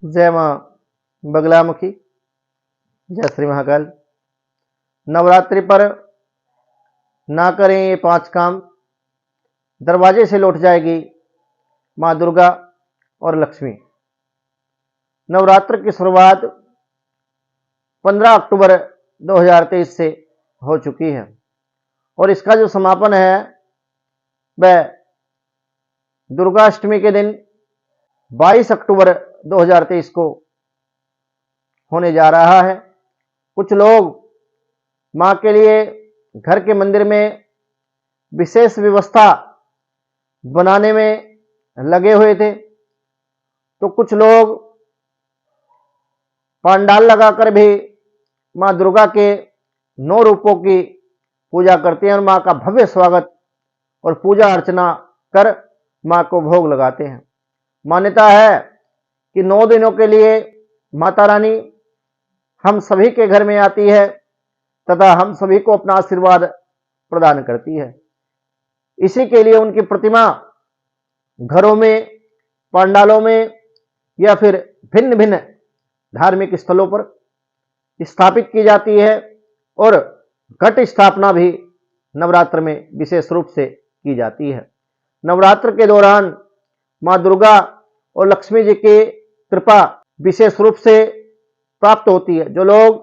जय माँ बगलामुखी, जय श्री महाकाल। नवरात्रि पर ना करें ये 5 काम, दरवाजे से लौट जाएगी माँ दुर्गा और लक्ष्मी। नवरात्र की शुरुआत 15 अक्टूबर 2023 से हो चुकी है और इसका जो समापन है वह दुर्गाष्टमी के दिन 22 अक्टूबर 2023 को होने जा रहा है। कुछ लोग मां के लिए घर के मंदिर में विशेष व्यवस्था बनाने में लगे हुए थे, तो कुछ लोग पंडाल लगाकर भी मां दुर्गा के 9 रूपों की पूजा करते हैं और मां का भव्य स्वागत और पूजा अर्चना कर मां को भोग लगाते हैं। मान्यता है कि 9 दिनों के लिए माता रानी हम सभी के घर में आती है तथा हम सभी को अपना आशीर्वाद प्रदान करती है। इसी के लिए उनकी प्रतिमा घरों में, पंडालों में या फिर भिन्न भिन्न धार्मिक स्थलों पर स्थापित की जाती है और घट स्थापना भी नवरात्र में विशेष रूप से की जाती है। नवरात्र के दौरान मां दुर्गा और लक्ष्मी जी की कृपा विशेष रूप से प्राप्त होती है। जो लोग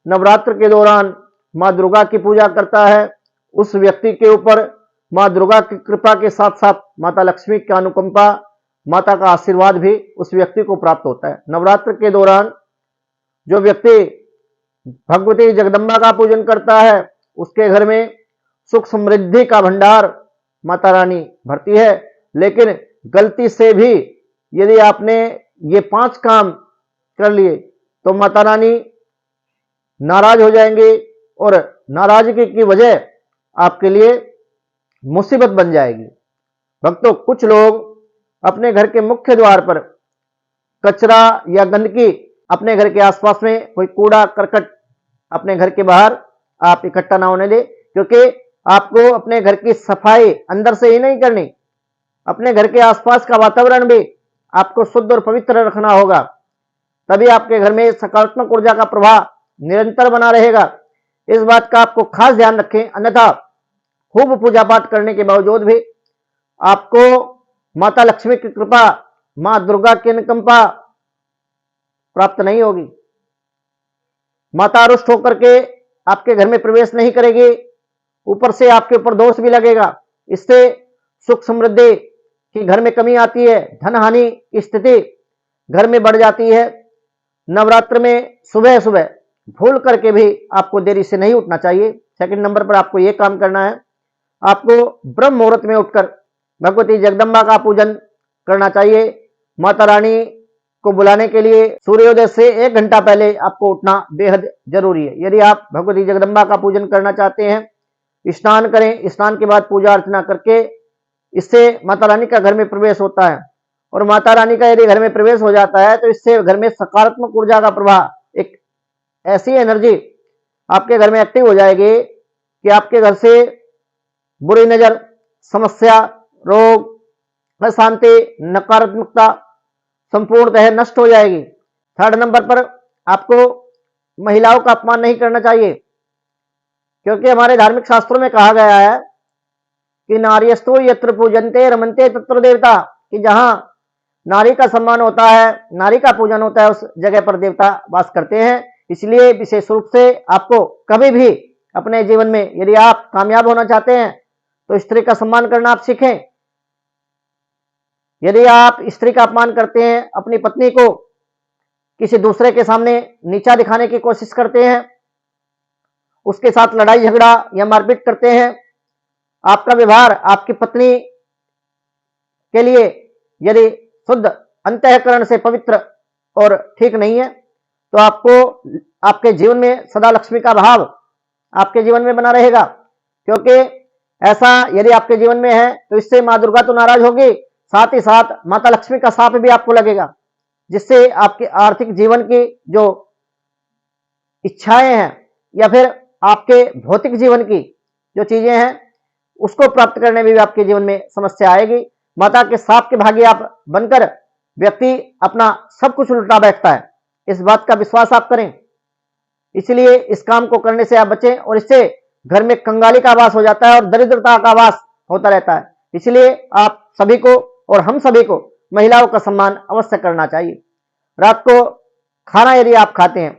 नवरात्र के दौरान मां दुर्गा की पूजा करता है, उस व्यक्ति के ऊपर मां दुर्गा की कृपा के साथ साथ माता लक्ष्मी की अनुकंपा, माता का आशीर्वाद भी उस व्यक्ति को प्राप्त होता है। नवरात्र के दौरान जो व्यक्ति भगवती जगदम्बा का पूजन करता है, उसके घर में सुख समृद्धि का भंडार माता रानी भरती है। लेकिन गलती से भी यदि आपने ये 5 काम कर लिए तो माता रानी नाराज हो जाएंगे और नाराजगी की वजह आपके लिए मुसीबत बन जाएगी। भक्तों, कुछ लोग अपने घर के मुख्य द्वार पर कचरा या गंदगी, अपने घर के आसपास में कोई कूड़ा करकट अपने घर के बाहर आप इकट्ठा ना होने दें, क्योंकि आपको अपने घर की सफाई अंदर से ही नहीं करनी, अपने घर के आसपास का वातावरण भी आपको शुद्ध और पवित्र रखना होगा। तभी आपके घर में सकारात्मक ऊर्जा का प्रवाह निरंतर बना रहेगा। इस बात का आपको खास ध्यान रखें, अन्यथा खूब पूजा पाठ करने के बावजूद भी आपको माता लक्ष्मी की कृपा, मां दुर्गा की अनुकंपा प्राप्त नहीं होगी। माता रुष्ट होकर के आपके घर में प्रवेश नहीं करेगी, ऊपर से आपके ऊपर दोष भी लगेगा। इससे सुख समृद्धि की घर में कमी आती है, धन हानि की स्थिति घर में बढ़ जाती है। नवरात्र में सुबह सुबह भूल करके भी आपको देरी से नहीं उठना चाहिए। सेकंड नंबर पर आपको यह काम करना है, आपको ब्रह्म मुहूर्त में उठकर भगवती जगदम्बा का पूजन करना चाहिए। माता रानी को बुलाने के लिए सूर्योदय से 1 घंटा पहले आपको उठना बेहद जरूरी है। यदि आप भगवती जगदम्बा का पूजन करना चाहते हैं, स्नान करें, स्नान के बाद पूजा अर्चना करके, इससे माता रानी का घर में प्रवेश होता है और माता रानी का यदि घर में प्रवेश हो जाता है तो इससे घर में सकारात्मक ऊर्जा का प्रवाह, एक ऐसी एनर्जी आपके घर में एक्टिव हो जाएगी कि आपके घर से बुरी नजर, समस्या, रोग, अशांति, नकारात्मकता संपूर्णतः नष्ट हो जाएगी। थर्ड नंबर पर आपको महिलाओं का अपमान नहीं करना चाहिए, क्योंकि हमारे धार्मिक शास्त्रों में कहा गया है कि नार्यस्तु यत्र पूजन्ते रमन्ते तत्र देवता, कि जहां नारी का सम्मान होता है, नारी का पूजन होता है, उस जगह पर देवता वास करते हैं। इसलिए विशेष रूप से आपको कभी भी अपने जीवन में यदि आप कामयाब होना चाहते हैं तो स्त्री का सम्मान करना आप सीखें। यदि आप स्त्री का अपमान करते हैं, अपनी पत्नी को किसी दूसरे के सामने नीचा दिखाने की कोशिश करते हैं, उसके साथ लड़ाई झगड़ा या मारपीट करते हैं, आपका व्यवहार आपकी पत्नी के लिए यदि शुद्ध अंतःकरण से पवित्र और ठीक नहीं है, तो आपको आपके जीवन में सदा लक्ष्मी का भाव आपके जीवन में बना रहेगा। क्योंकि ऐसा यदि आपके जीवन में है तो इससे मां दुर्गा तो नाराज होगी, साथ ही साथ माता लक्ष्मी का शाप भी आपको लगेगा, जिससे आपके आर्थिक जीवन की जो इच्छाएं हैं या फिर आपके भौतिक जीवन की जो चीजें हैं उसको प्राप्त करने में भी आपके जीवन में समस्या आएगी। माता के शाप के भागी आप बनकर व्यक्ति अपना सब कुछ लुटा बैठता है। इस बात का विश्वास आप करें। इसलिए इस काम को करने से आप बचें, और इससे घर में कंगाली का वास हो जाता है और दरिद्रता का वास होता रहता है। इसलिए आप सभी को और हम सभी को महिलाओं का सम्मान अवश्य करना चाहिए। रात को खाना यदि आप खाते हैं,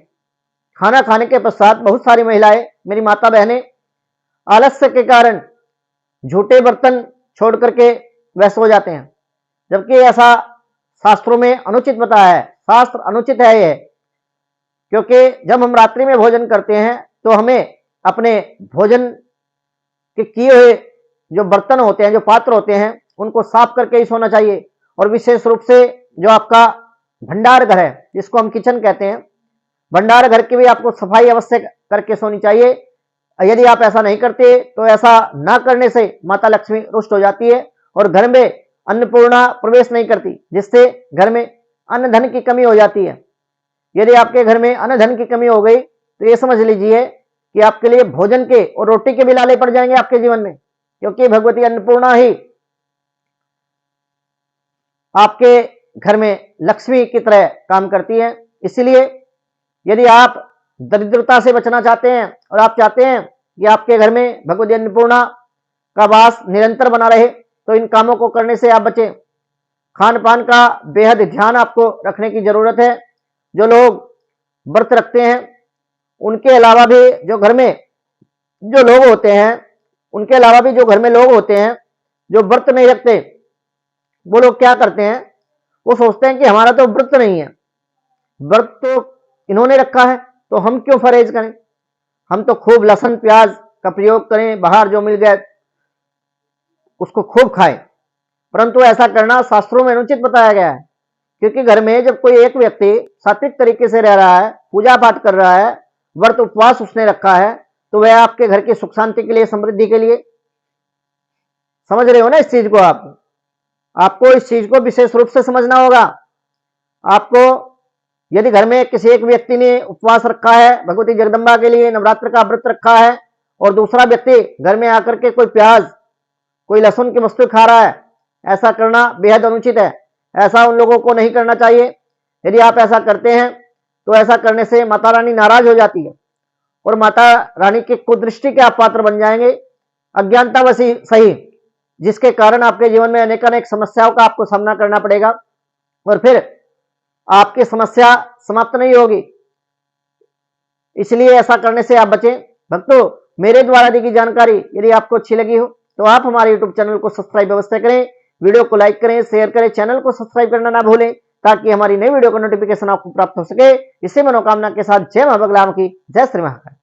खाना खाने के पश्चात बहुत सारी महिलाएं, मेरी माता बहनें, आलस्य के कारण झूठे बर्तन छोड़ करके व्यस्त हो जाते हैं, जबकि ऐसा शास्त्रों में अनुचित बताया है। शास्त्र अनुचित है यह, क्योंकि जब हम रात्रि में भोजन करते हैं तो हमें अपने भोजन के किए हुए जो बर्तन होते हैं, जो पात्र होते हैं, उनको साफ करके ही सोना चाहिए। और विशेष रूप से जो आपका भंडार घर है, जिसको हम किचन कहते हैं, भंडार घर की भी आपको सफाई अवश्य करके सोनी चाहिए। यदि आप ऐसा नहीं करते तो ऐसा ना करने से माता लक्ष्मी रुष्ट हो जाती है और घर में अन्नपूर्णा प्रवेश नहीं करती, जिससे घर में अन्न धन की कमी हो जाती है। यदि आपके घर में अन्न धन की कमी हो गई तो ये समझ लीजिए कि आपके लिए भोजन के और रोटी के भी लाले पड़ जाएंगे आपके जीवन में, क्योंकि भगवती अन्नपूर्णा ही आपके घर में लक्ष्मी की तरह काम करती है। इसलिए यदि आप दरिद्रता से बचना चाहते हैं और आप चाहते हैं कि आपके घर में भगवती अन्नपूर्णा का वास निरंतर बना रहे, तो इन कामों को करने से आप बचें। खान पान का बेहद ध्यान आपको रखने की जरूरत है। जो लोग व्रत रखते हैं, उनके अलावा भी जो घर में जो लोग होते हैं, उनके अलावा भी जो घर में लोग होते हैं जो व्रत नहीं रखते, वो लोग क्या करते हैं, वो सोचते हैं कि हमारा तो व्रत नहीं है, व्रत तो इन्होंने रखा है तो हम क्यों फरेज करें, हम तो खूब लहसुन प्याज का प्रयोग करें, बाहर जो मिल गया उसको खूब खाएं। परंतु ऐसा करना शास्त्रों में अनुचित बताया गया है, क्योंकि घर में जब कोई एक व्यक्ति सात्विक तरीके से रह रहा है, पूजा पाठ कर रहा है, व्रत उपवास उसने रखा है, तो वह आपके घर की सुख शांति के लिए, समृद्धि के लिए, समझ रहे हो ना इस चीज को। आपको इस चीज को विशेष रूप से समझना होगा। आपको यदि घर में किसी एक व्यक्ति ने उपवास रखा है, भगवती जगदम्बा के लिए नवरात्र का व्रत रखा है, और दूसरा व्यक्ति घर में आकर के कोई प्याज, कोई लहसुन की वस्तु खा रहा है, ऐसा करना बेहद अनुचित है। ऐसा उन लोगों को नहीं करना चाहिए। यदि आप ऐसा करते हैं तो ऐसा करने से माता रानी नाराज हो जाती है और माता रानी की कुदृष्टि के आप पात्र बन जाएंगे, अज्ञानता वसी सही, जिसके कारण आपके जीवन में अनेक समस्याओं का आपको सामना करना पड़ेगा और फिर आपकी समस्या समाप्त नहीं होगी। इसलिए ऐसा करने से आप बचें। भक्तों, मेरे द्वारा दी गई जानकारी यदि आपको अच्छी लगी हो तो आप हमारे यूट्यूब चैनल को सब्सक्राइब अवश्य करें, वीडियो को लाइक करें, शेयर करें, चैनल को सब्सक्राइब करना ना भूलें, ताकि हमारी नई वीडियो का नोटिफिकेशन आपको प्राप्त हो सके। इसी मनोकामना के साथ जय मां बगलाम की, जय श्री महाकाल।